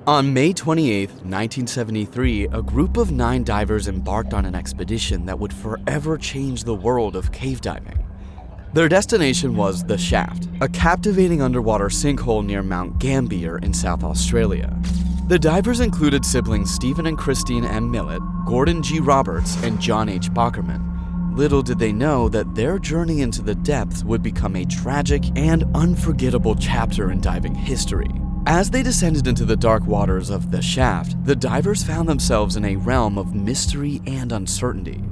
On May 28, 1973, a group of 9 divers embarked on an expedition that would forever change the world of cave diving. Their destination was The Shaft, a captivating underwater sinkhole near Mount Gambier in South Australia. The divers included siblings Stephen and Christine M. Millott, Gordon G. Roberts, and John H. Bockerman. Little did they know that their journey into the depths would become a tragic and unforgettable chapter in diving history. As they descended into the dark waters of The Shaft, the divers found themselves in a realm of mystery and uncertainty.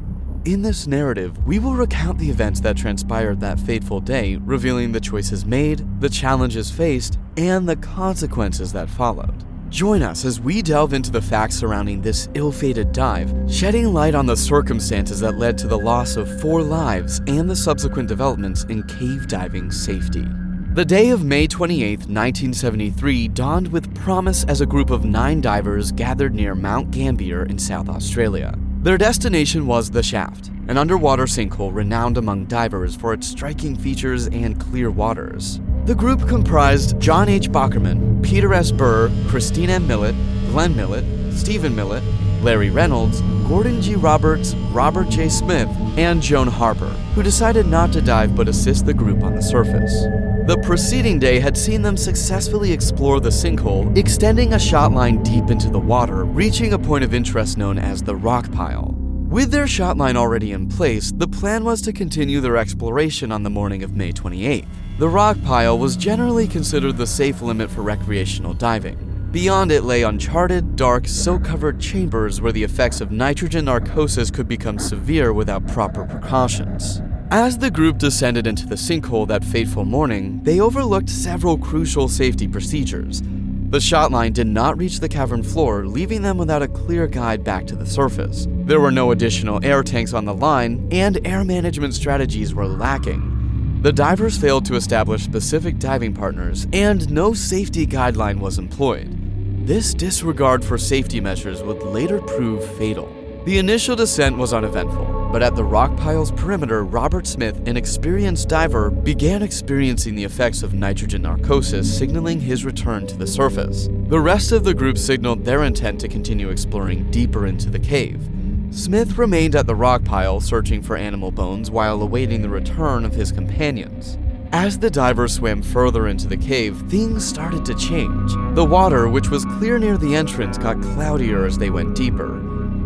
In this narrative, we will recount the events that transpired that fateful day, revealing the choices made, the challenges faced, and the consequences that followed. Join us as we delve into the facts surrounding this ill-fated dive, shedding light on the circumstances that led to the loss of 4 lives and the subsequent developments in cave diving safety. The day of May 28, 1973 dawned with promise as a group of 9 divers gathered near Mount Gambier in South Australia. Their destination was The Shaft, an underwater sinkhole renowned among divers for its striking features and clear waters. The group comprised John H. Bockerman, Peter S. Burr, Christine M. Millott, Glenn Millott, Stephen Millott, Larry Reynolds, Gordon G. Roberts, Robert J. Smith, and Joan Harper, who decided not to dive but assist the group on the surface. The preceding day had seen them successfully explore the sinkhole, extending a shot line deep into the water, reaching a point of interest known as the rock pile. With their shot line already in place, the plan was to continue their exploration on the morning of May 28th. The rock pile was generally considered the safe limit for recreational diving. Beyond it lay uncharted, dark, silt-covered chambers where the effects of nitrogen narcosis could become severe without proper precautions. As the group descended into the sinkhole that fateful morning, they overlooked several crucial safety procedures. The shot line did not reach the cavern floor, leaving them without a clear guide back to the surface. There were no additional air tanks on the line, and air management strategies were lacking. The divers failed to establish specific diving partners, and no safety guideline was employed. This disregard for safety measures would later prove fatal. The initial descent was uneventful, but at the rock pile's perimeter, Robert Smith, an experienced diver, began experiencing the effects of nitrogen narcosis, signaling his return to the surface. The rest of the group signaled their intent to continue exploring deeper into the cave. Smith remained at the rock pile, searching for animal bones while awaiting the return of his companions. As the divers swam further into the cave, things started to change. The water, which was clear near the entrance, got cloudier as they went deeper.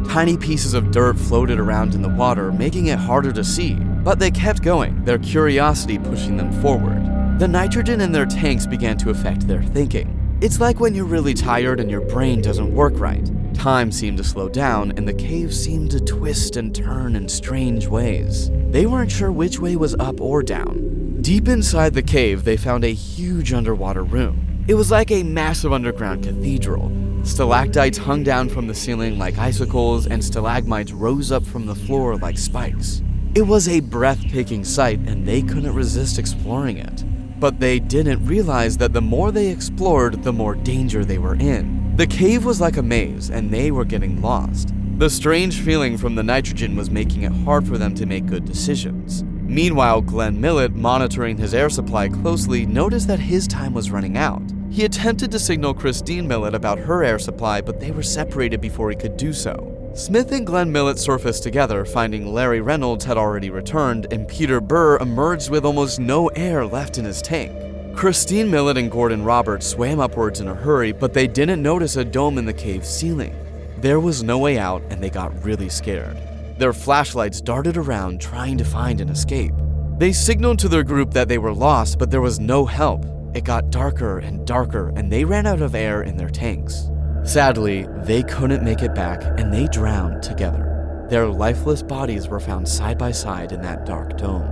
Tiny pieces of dirt floated around in the water, making it harder to see. But they kept going, their curiosity pushing them forward. The nitrogen in their tanks began to affect their thinking. It's like when you're really tired and your brain doesn't work right. Time seemed to slow down, and the cave seemed to twist and turn in strange ways. They weren't sure which way was up or down. Deep inside the cave, they found a huge underwater room. It was like a massive underground cathedral. Stalactites hung down from the ceiling like icicles, and stalagmites rose up from the floor like spikes. It was a breathtaking sight, and they couldn't resist exploring it. But they didn't realize that the more they explored, the more danger they were in. The cave was like a maze, and they were getting lost. The strange feeling from the nitrogen was making it hard for them to make good decisions. Meanwhile, Glenn Millott, monitoring his air supply closely, noticed that his time was running out. He attempted to signal Christine Millott about her air supply, but they were separated before he could do so. Smith and Glenn Millott surfaced together, finding Larry Reynolds had already returned, and Peter Burr emerged with almost no air left in his tank. Christine Millott and Gordon Roberts swam upwards in a hurry, but they didn't notice a dome in the cave ceiling. There was no way out, and they got really scared. Their flashlights darted around, trying to find an escape. They signaled to their group that they were lost, but there was no help. It got darker and darker, and they ran out of air in their tanks. Sadly, they couldn't make it back, and they drowned together. Their lifeless bodies were found side by side in that dark dome.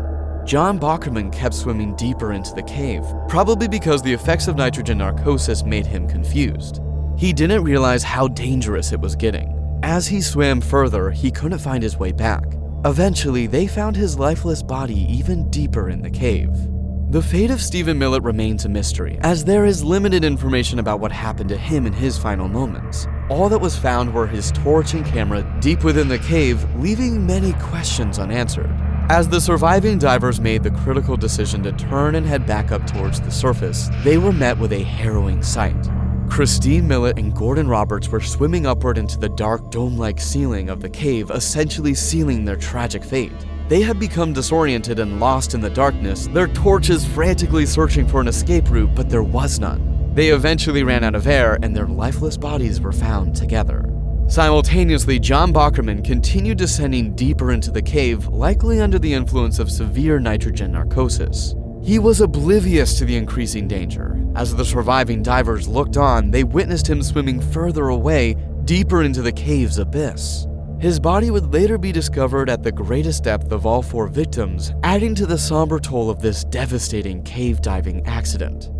John Bockerman kept swimming deeper into the cave, probably because the effects of nitrogen narcosis made him confused. He didn't realize how dangerous it was getting. As he swam further, he couldn't find his way back. Eventually, they found his lifeless body even deeper in the cave. The fate of Stephen Millott remains a mystery, as there is limited information about what happened to him in his final moments. All that was found were his torch and camera deep within the cave, leaving many questions unanswered. As the surviving divers made the critical decision to turn and head back up towards the surface, they were met with a harrowing sight. Christine Millott and Gordon Roberts were swimming upward into the dark dome-like ceiling of the cave, essentially sealing their tragic fate. They had become disoriented and lost in the darkness, their torches frantically searching for an escape route, but there was none. They eventually ran out of air, and their lifeless bodies were found together. Simultaneously, John Bockerman continued descending deeper into the cave, likely under the influence of severe nitrogen narcosis. He was oblivious to the increasing danger. As the surviving divers looked on, they witnessed him swimming further away, deeper into the cave's abyss. His body would later be discovered at the greatest depth of all 4 victims, adding to the somber toll of this devastating cave diving accident.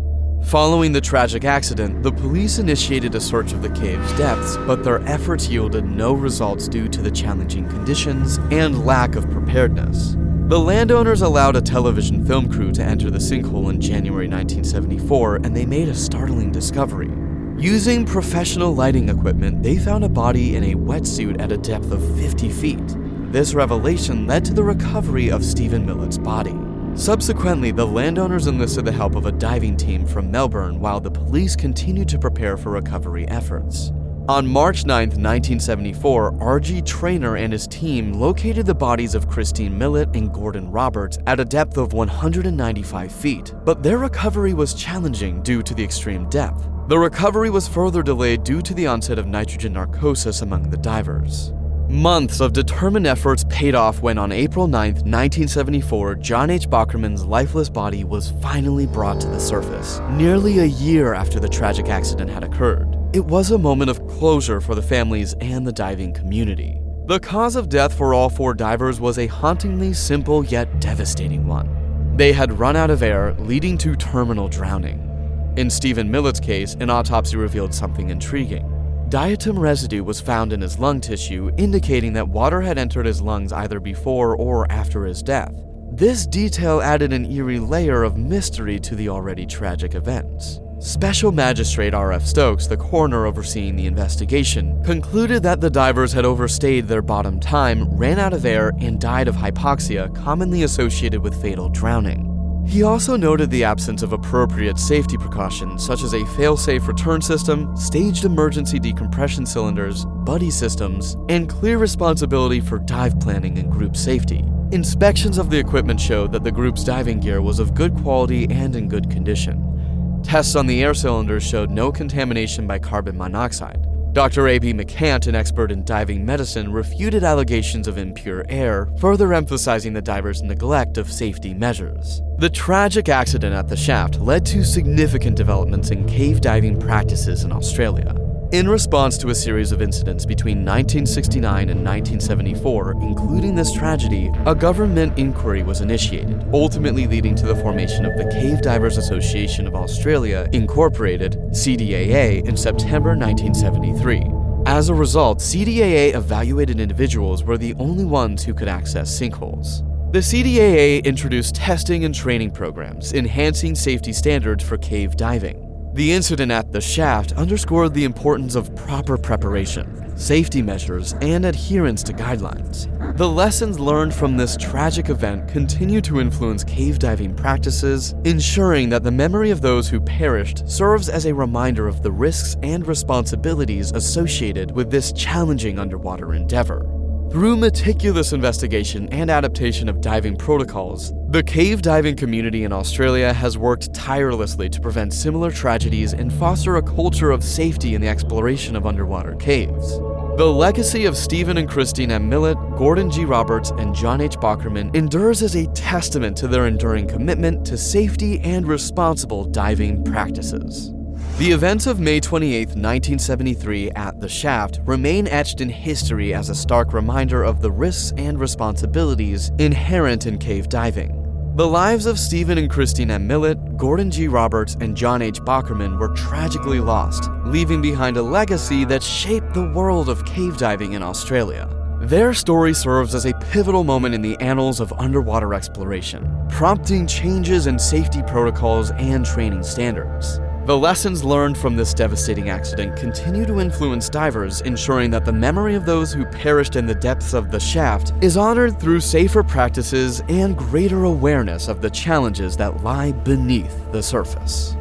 Following the tragic accident, the police initiated a search of the cave's depths, but their efforts yielded no results due to the challenging conditions and lack of preparedness. The landowners allowed a television film crew to enter the sinkhole in January 1974, and they made a startling discovery. Using professional lighting equipment, they found a body in a wetsuit at a depth of 50 feet. This revelation led to the recovery of Stephen Millott's body. Subsequently, the landowners enlisted the help of a diving team from Melbourne while the police continued to prepare for recovery efforts. On March 9, 1974, R.G. Traynor and his team located the bodies of Christine Millott and Gordon Roberts at a depth of 195 feet, but their recovery was challenging due to the extreme depth. The recovery was further delayed due to the onset of nitrogen narcosis among the divers. Months of determined efforts paid off when on April 9, 1974, John H. Bockerman's lifeless body was finally brought to the surface, nearly a year after the tragic accident had occurred. It was a moment of closure for the families and the diving community. The cause of death for all 4 divers was a hauntingly simple yet devastating one. They had run out of air, leading to terminal drowning. In Stephen Millott's case, an autopsy revealed something intriguing. Diatom residue was found in his lung tissue, indicating that water had entered his lungs either before or after his death. This detail added an eerie layer of mystery to the already tragic events. Special Magistrate R.F. Stokes, the coroner overseeing the investigation, concluded that the divers had overstayed their bottom time, ran out of air, and died of hypoxia, commonly associated with fatal drowning. He also noted the absence of appropriate safety precautions such as a fail-safe return system, staged emergency decompression cylinders, buddy systems, and clear responsibility for dive planning and group safety. Inspections of the equipment showed that the group's diving gear was of good quality and in good condition. Tests on the air cylinders showed no contamination by carbon monoxide. Dr. A.B. McCant, an expert in diving medicine, refuted allegations of impure air, further emphasizing the divers' neglect of safety measures. The tragic accident at the shaft led to significant developments in cave diving practices in Australia. In response to a series of incidents between 1969 and 1974, including this tragedy, a government inquiry was initiated, ultimately leading to the formation of the Cave Divers Association of Australia, Incorporated, CDAA, in September 1973. As a result, CDAA evaluated individuals were the only ones who could access sinkholes. The CDAA introduced testing and training programs, enhancing safety standards for cave diving. The incident at the shaft underscored the importance of proper preparation, safety measures, and adherence to guidelines. The lessons learned from this tragic event continue to influence cave diving practices, ensuring that the memory of those who perished serves as a reminder of the risks and responsibilities associated with this challenging underwater endeavor. Through meticulous investigation and adaptation of diving protocols, the cave diving community in Australia has worked tirelessly to prevent similar tragedies and foster a culture of safety in the exploration of underwater caves. The legacy of Stephen and Christine M. Millott, Gordon G. Roberts, and John H. Bockerman endures as a testament to their enduring commitment to safety and responsible diving practices. The events of May 28, 1973 at the shaft remain etched in history as a stark reminder of the risks and responsibilities inherent in cave diving. The lives of Stephen and Christine M. Millott, Gordon G. Roberts, and John H. Bockerman were tragically lost, leaving behind a legacy that shaped the world of cave diving in Australia. Their story serves as a pivotal moment in the annals of underwater exploration, prompting changes in safety protocols and training standards. The lessons learned from this devastating accident continue to influence divers, ensuring that the memory of those who perished in the depths of the shaft is honored through safer practices and greater awareness of the challenges that lie beneath the surface.